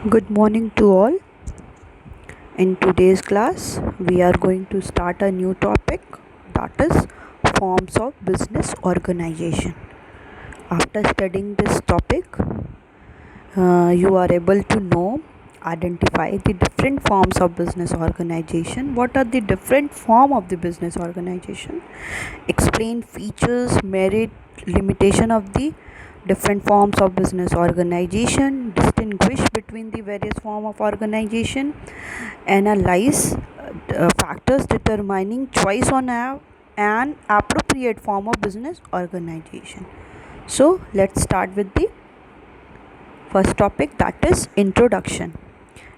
Good morning to all. In today's class, we are going to start a new topic, that is forms of business organization. After studying this topic, you are able to know, identify the different forms of business organization. What are the different form of the business organization? Explain features, merit, limitation of the different forms of business organization, distinguish between the various form of organization, analyze factors determining choice on an appropriate form of business organization. So let's start with the first topic, that is introduction.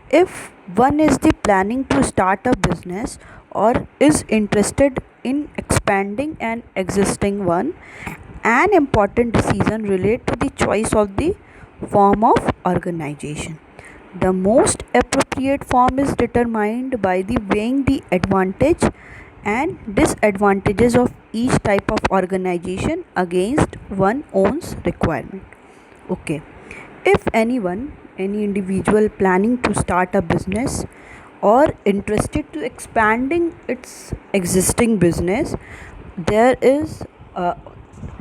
If one is the planning to start a business or is interested in expanding an existing one, an important decision relate to the choice of the form of organization. The most appropriate form is determined by the weighing the advantage and disadvantages of each type of organization against one's own requirement. Okay. If any individual planning to start a business or interested to expanding its existing business, there is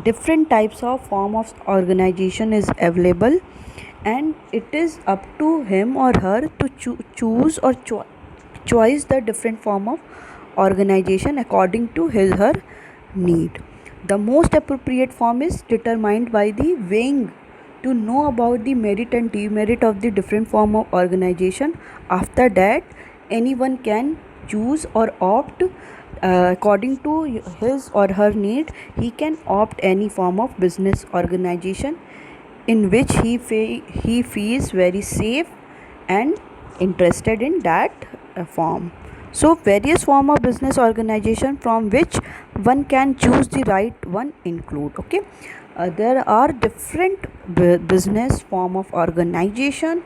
different types of form of organization is available, and it is up to him or her to choose or choose the different form of organization according to his her need. The most appropriate form is determined by the weighing to know about the merit and demerit of the different form of organization. After that, anyone can choose or opt according to his or her need. He can opt any form of business organization in which he feels very safe and interested in that form. So various form of business organization from which one can choose the right one include. Okay. There are different business form of organization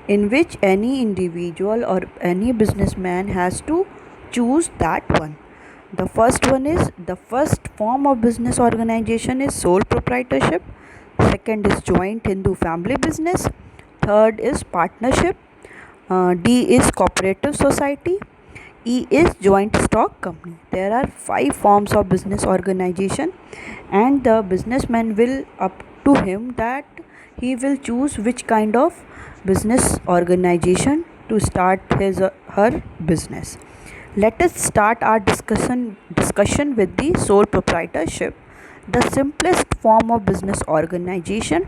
in which any individual or any businessman has to choose that one. The first form of business organization is sole proprietorship. Second is joint Hindu family business. Third is partnership. D is cooperative society. E is joint stock company. There are 5 forms of business organization, and the businessman will up to him that he will choose which kind of business organization to start his or her business. Let us start our discussion with the sole proprietorship, the simplest form of business organization,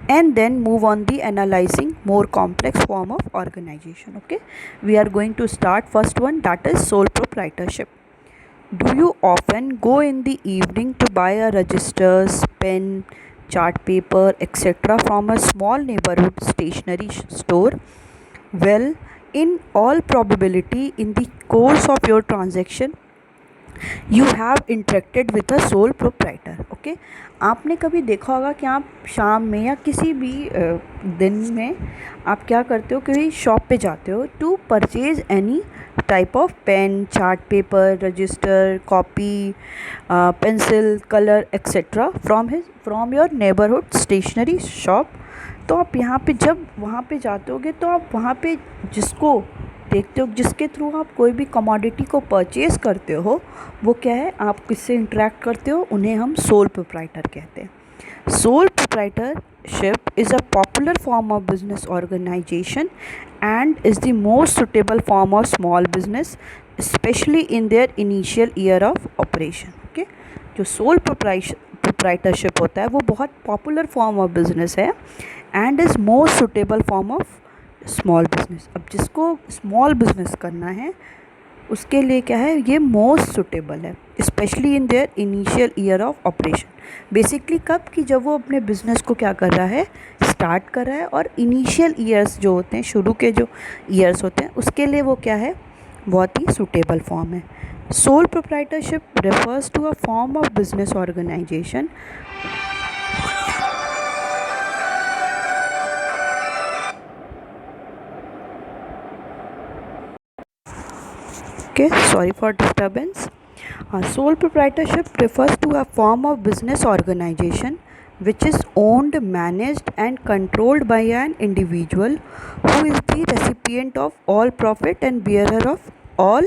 and then move on the analyzing more complex form of organization. Okay, we are going to start first one, that is sole proprietorship. Do you often go in the evening to buy a registers, pen, chart paper, etc. from a small neighborhood stationery store? Well, in all probability, in the course of your transaction, you have interacted with a sole proprietor. Okay, आपने कभी देखा होगा कि आप शाम में या किसी भी दिन में आप क्या करते हो, किसी शॉप पे जाते हो to purchase any type of pen, chart paper, register, copy, pencil, colour etcetera from your neighbourhood stationery shop. तो आप यहाँ पे जब वहाँ पे जाते होगे तो आप वहाँ पे जिसको देखते हो, जिसके थ्रू आप कोई भी कमोडिटी को परचेज़ करते हो, वो क्या है, आप किससे इंटरेक्ट करते हो, उन्हें हम सोल प्रोप्राइटर कहते हैं. Sole proprietorship is a popular form of business organization and is the most suitable form of small business, especially in their initial year of operation. Okay, जो सोल proprietorship होता है वो बहुत पॉपुलर फॉर्म ऑफ बिजनेस है and is most suitable form of small business. अब जिसको small business करना है उसके लिए क्या है, ये मोस्ट सुटेबल है, specially in their initial year of operation. Basically कब कि जब वो अपने बिज़नेस को क्या कर रहा है, स्टार्ट कर रहा है, और इनिशियल ईयर्स जो होते हैं, शुरू के जो ईयर्स होते हैं, उसके लिए वो क्या है, बहुत ही सुटेबल फॉर्म है. Sole proprietorship refers to a form of business organisation Okay, sorry for disturbance. Sole proprietorship refers to a form of business organization which is owned, managed and controlled by an individual who is the recipient of all profit and bearer of all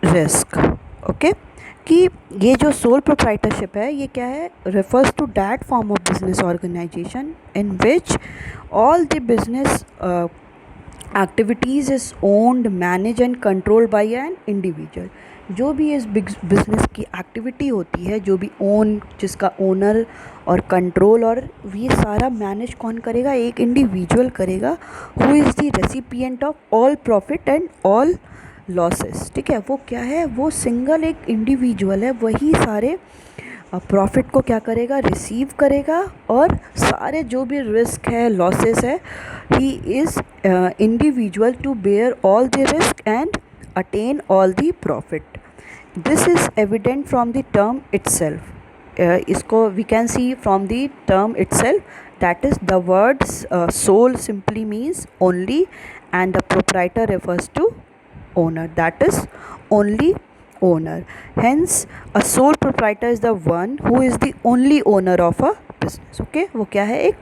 risk. Okay, कि ये जो sole proprietorship है ये क्या है, refers to that form of business organization in which all the business activities is owned, managed and controlled by an individual. जो भी इस बिजनेस की एक्टिविटी होती है, जो भी जिसका ओनर और कंट्रोल और ये सारा मैनेज कौन करेगा, एक इंडिविजुअल करेगा, who is the recipient of all profit and all losses. ठीक है, वो क्या है, वो सिंगल एक इंडिविजुअल है, वही सारे प्रॉफिट को क्या करेगा, रिसीव करेगा, और सारे जो भी रिस्क है, लॉसेस है, he is individual to bear all the risk and attain all the profit. This is evident from the term itself. इसको we can see from the term itself, that is the words soul simply means only and the proprietor refers to owner, that is only owner. Hence a sole proprietor is the one who is the only owner of a business. Okay, वो क्या है, एक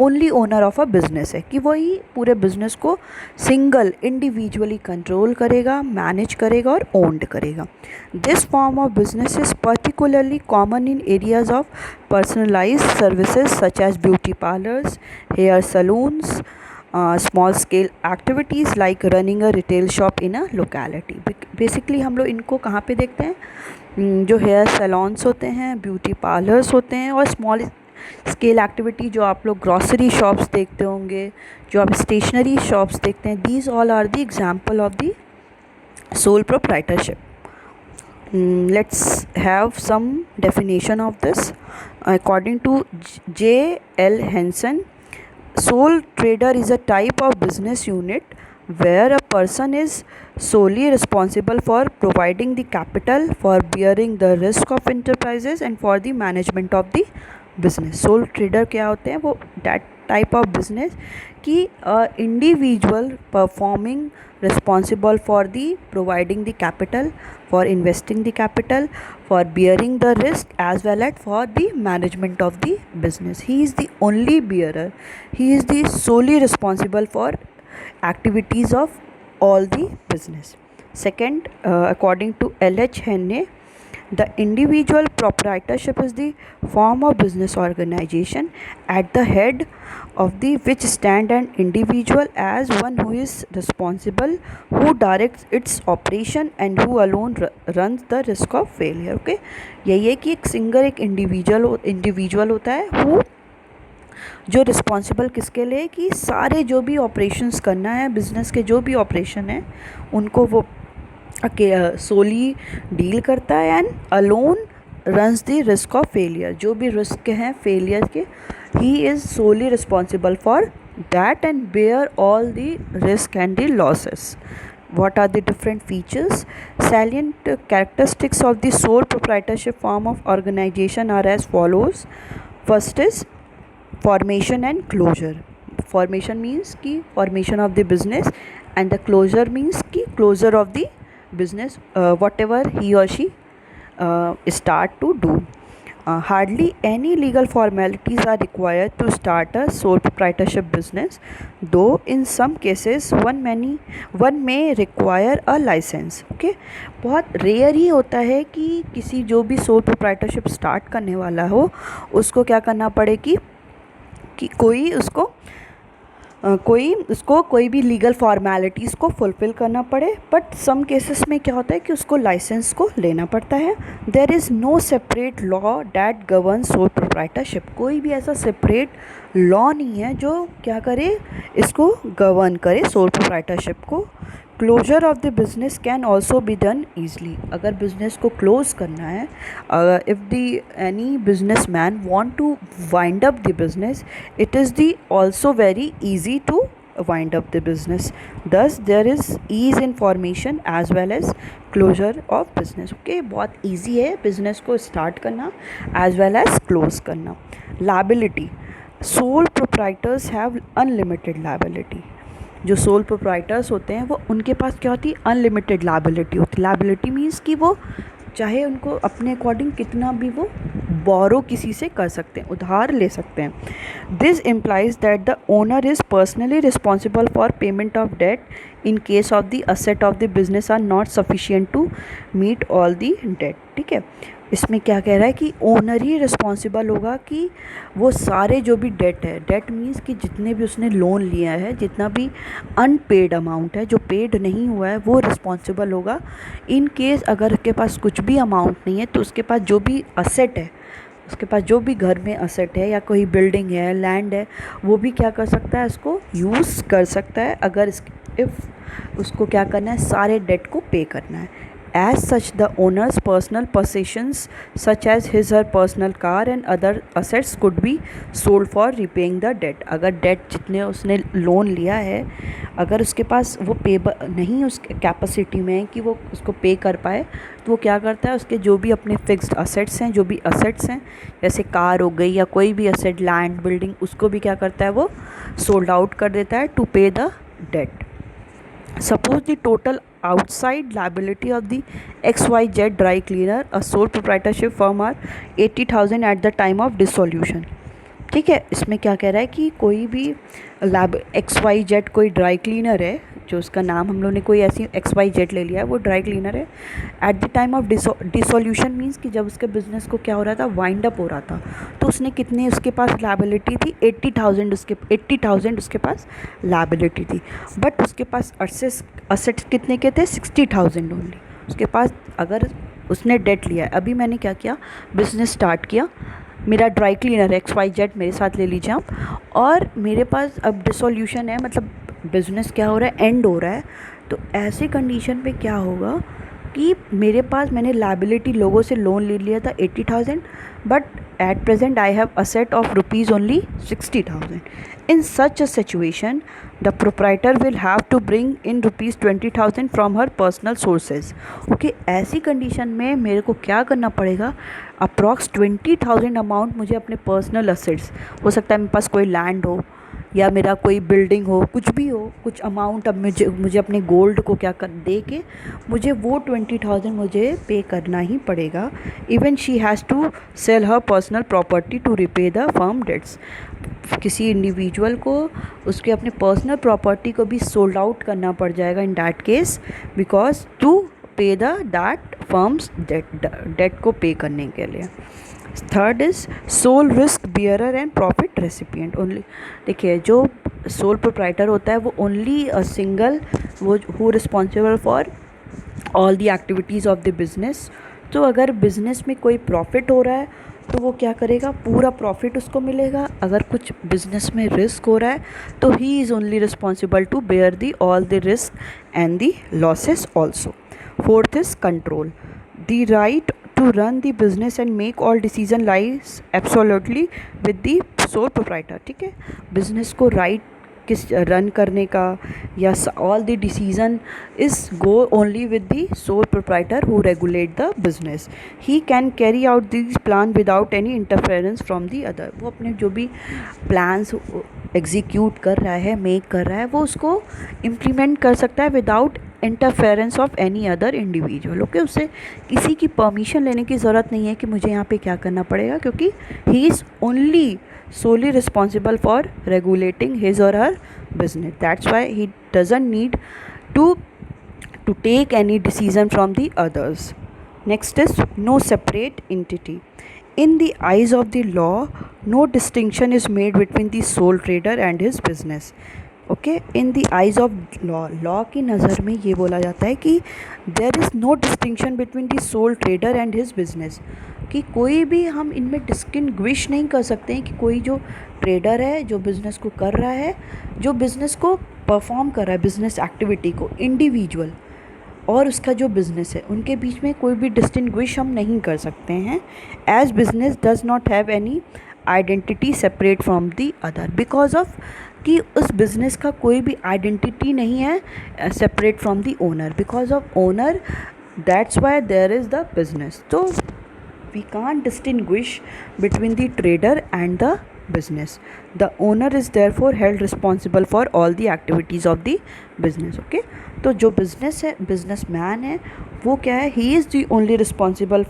only owner of a business है, कि वही पूरे business को single individually control करेगा, manage करेगा और owned करेगा. This form of business is particularly common in areas of personalized services such as beauty parlors, hair salons, small scale activities like running a retail shop in a locality. Basically हम लोग इनको कहाँ पे देखते हैं, जो hair salons होते हैं, ब्यूटी पार्लर्स होते हैं, और स्मॉल स्केल एक्टिविटी जो आप लोग ग्रॉसरी शॉप्स देखते होंगे, जो आप स्टेशनरी शॉप्स देखते हैं, these all are the example of the sole proprietorship. Let's have some definition of this. According to J.L. Henson, sole trader is a type of business unit where a person is solely responsible for providing the capital, for bearing the risk of enterprises and for the management of the business. Sole trader क्या होते हैं, वो that type of business कि individual performing responsible for the providing the capital, for investing the capital, for bearing the risk as well as for the management of the business. He is the only bearer, he is the solely responsible for activities of all the business. Second, according to L.H. Henne, the individual proprietorship is the form of business organization at the head of the which stand an individual as one who is responsible, who directs its operation and who alone runs the risk of failure. Okay, यही है कि एक single एक individual होता है, who जो responsible किसके लिए, कि सारे जो भी ऑपरेशंस करना है, बिजनेस के जो भी ऑपरेशन है उनको वो सोली डील करता है, and alone runs the risk of failure. जो भी रिस्क हैं फेलियर के, he is solely responsible for that and bear all the risk and the losses. What are the different features? Salient characteristics of the sole proprietorship form of organization are as follows. First is formation and closure. Formation means कि formation of the business and the closure means कि closure of the business, whatever he or she start to do. Hardly any legal formalities are required to start a sole proprietorship business, though in some cases one may require a license. Okay, बहुत rare ही होता है कि किसी जो भी sole proprietorship start करने वाला हो उसको क्या करना पड़े कि कोई भी लीगल फॉर्मेलिटीज़ को फुलफ़िल करना पड़े. बट सम केसेस में क्या होता है कि उसको लाइसेंस को लेना पड़ता है. There is no separate law that govern sole proprietorship. कोई भी ऐसा सेपरेट लॉ नहीं है जो क्या करे, इसको गवर्न करे सोल प्रोप्राइटरशिप को. Closure of the business can also be done easily. अगर बिजनेस को क्लोज करना है, if the any businessman want to wind up the business, it is the also very easy to wind up the business. Thus there is ease in formation as well as closure of business. Okay, बहुत easy है business को start करना as well as close करना. Liability. Soul proprietors have unlimited liability. जो sole proprietors होते हैं वो उनके पास क्या होती है, अनलिमिटेड लायबिलिटी होती है. लायबिलिटी मीन्स कि वो चाहे उनको अपने अकॉर्डिंग कितना भी वो बोरो किसी से कर सकते हैं, उधार ले सकते हैं। This implies that the owner is personally responsible for payment of debt in case of the asset of the business are not sufficient to meet all the debt. ठीक है, इसमें क्या कह रहा है कि ओनर ही रिस्पॉन्सिबल होगा कि वो सारे जो भी डेट है, डेट मीन्स कि जितने भी उसने लोन लिया है, जितना भी अनपेड अमाउंट है, जो पेड नहीं हुआ है, वो रिस्पॉन्सिबल होगा। इन केस अगर उसके पास कुछ भी अमाउंट नहीं है तो उसके पास जो भी असेट है, उसके पास जो भी घर में असेट है या कोई बिल्डिंग है, लैंड है, वो भी क्या कर सकता है, उसको यूज़ कर सकता है अगर इफ़ उसको क्या करना है, सारे डेट को पे करना है। As such, the owner's personal possessions such as his or personal car and other assets could be sold for repaying the debt। अगर डेट जितने उसने लोन लिया है, अगर उसके पास वो पे नहीं उस कैपेसिटी में है कि वो उसको पे कर पाए, तो वो क्या करता है, उसके जो भी अपने फिक्स्ड असेट्स हैं, जो भी असेट्स हैं जैसे कार हो गई या कोई भी असेट, लैंड, बिल्डिंग, उसको भी क्या करता है, वो सोल्ड आउट कर देता है to pay the debt. Suppose the total outside liability of the XYZ dry cleaner, a sole proprietorship firm, are 80,000 at the time of dissolution। ठीक है, इसमें क्या कह रहा है कि कोई भी XYZ कोई ड्राई क्लीनर है, जो उसका नाम हम लोग ने कोई ऐसी XYZ ले लिया है, वो ड्राई क्लीनर है। At the time of dissolution means कि जब उसके बिजनेस को क्या हो रहा था, वाइंड अप हो रहा था, तो उसने कितने उसके पास लायबिलिटी थी, 80,000 उसके पास लायबिलिटी थी। बट उसके पास असेट्स कितने के थे, 60,000 ओनली उसके पास। अगर उसने डेट लिया है, अभी मैंने क्या किया, बिज़नेस स्टार्ट किया, मेरा ड्राई क्लीनर है XYZ मेरे साथ ले लीजिए आप, और मेरे पास अब डिसोल्यूशन है, मतलब बिज़नेस क्या हो रहा है, एंड हो रहा है। तो ऐसी कंडीशन पे क्या होगा कि मेरे पास, मैंने लायबिलिटी लोगों से लोन ले लिया था 80,000, but at present I have asset of rupees only 60,000। In such a situation, the proprietor will have to bring in rupees 20,000 from her personal sources। Okay, ऐसी कंडीशन में मेरे को क्या करना पड़ेगा, अप्रॉक्स 20,000 अमाउंट मुझे अपने पर्सनल असेट्स, हो सकता है मेरे पास कोई लैंड हो या मेरा कोई बिल्डिंग हो, कुछ भी हो, कुछ अमाउंट अब मुझे अपने गोल्ड को क्या कर दे के मुझे वो 20,000 मुझे पे करना ही पड़ेगा। Even she has to sell her personal property to repay the firm debts. किसी इंडिविजुअल को उसके अपने पर्सनल प्रॉपर्टी को भी सोल्ड आउट करना पड़ जाएगा in that case, because to pay the that firm's debt को पे करने के लिए। Third is sole risk bearer and profit recipient only. देखिए, जो सोल प्रोप्राइटर होता है वो ओनली अ सिंगल, वो who responsible for all the activities of the business. तो अगर बिजनेस में कोई प्रॉफिट हो रहा है तो वो क्या करेगा, पूरा प्रॉफिट उसको मिलेगा। अगर कुछ बिजनेस में रिस्क हो रहा है तो he is only responsible to bear the all the risk and the losses also. Fourth is control. The right to run the business and make all decision lies absolutely with the sole proprietor। ठीक है, business को right किस run करने का या all the decision is go only with the sole proprietor who regulate the business. He can carry out this plan without any interference from the other. वो अपने जो भी प्लान्स एग्जीक्यूट कर रहा है, मेक कर रहा है, वो उसको इम्प्लीमेंट कर सकता है without interference of any other individual. Okay, उससे किसी की परमिशन लेने की ज़रूरत नहीं है कि मुझे यहाँ पे क्या करना पड़ेगा, क्योंकि ही is only solely responsible for regulating his or her business। That's why he doesn't need to take any decision from the others। Next is no separate entity। In the eyes of the law, no distinction is made between the sole trader and his business। Okay, in the eyes of law की नज़र में ये बोला जाता है कि there is no distinction between the sole trader and his business, कि कोई भी हम इनमें डिस्टिंग्विश नहीं कर सकते हैं कि कोई जो ट्रेडर है, जो बिज़नेस को कर रहा है, जो बिज़नेस को परफॉर्म कर रहा है, बिज़नेस एक्टिविटी को, इंडिविजुअल और उसका जो बिज़नेस है, उनके बीच में कोई भी डिस्टिंग्विश हम नहीं कर सकते हैं। As business does not have any identity separate from the other, because of कि उस बिज़नेस का कोई भी आइडेंटिटी नहीं है separate from the owner, because of owner, that's why there is the business. तो we can't distinguish between the trader and the business. The owner is therefore held responsible for all the activities of the business. Okay, तो जो business है, businessman है, वो क्या है, he is the only responsible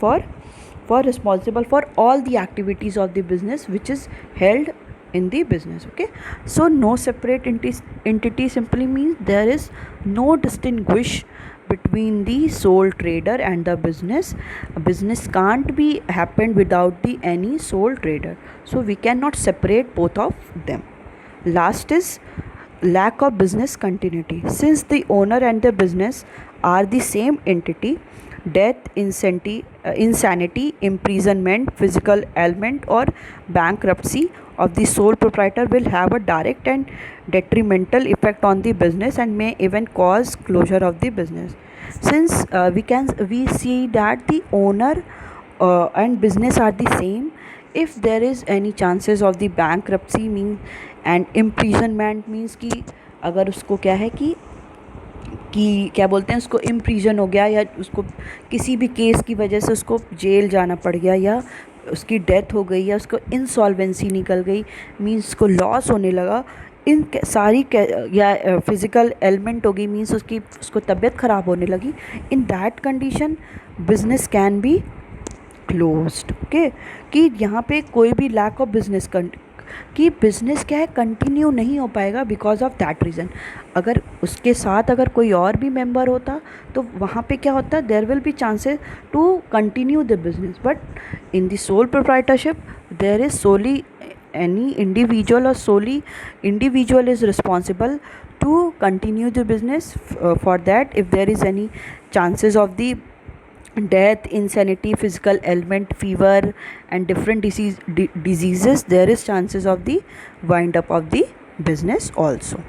for all the activities of the business which is held in the business. Okay, so no separate entity simply means there is no distinguish between the sole trader and the business. A business can't be happened without the any sole trader, so we cannot separate both of them. Last is lack of business continuity. Since the owner and the business are the same entity, death, insanity, imprisonment, physical ailment, or bankruptcy of the sole proprietor will have a direct and detrimental effect on the business and may even cause closure of the business. Since we see that the owner and business are the same, if there is any chances of the bankruptcy means and imprisonment means कि अगर उसको क्या है कि क्या बोलते हैं, उसको इम्प्रीजन हो गया या उसको किसी भी केस की वजह से उसको जेल जाना पड़ गया या उसकी डेथ हो गई या उसको इंसॉल्वेंसी निकल गई, मीन्स उसको लॉस होने लगा, इन सारी या फिज़िकल एलिमेंट हो गई, मीन्स उसको तबीयत ख़राब होने लगी, in that condition business can be closed. Okay, कि यहाँ पे कोई भी लैक ऑफ बिजनेस कि बिज़नेस क्या है, कंटिन्यू नहीं हो पाएगा बिकॉज ऑफ दैट रीज़न. अगर उसके साथ अगर कोई और भी मेंबर होता तो वहाँ पे क्या होता, there will be chances to continue the business. But in the sole proprietorship there is solely any individual or solely individual is responsible to continue the business. For that, if there is any chances of the death, insanity, physical ailment, fever and different diseases, there is chances of the wind up of the business also.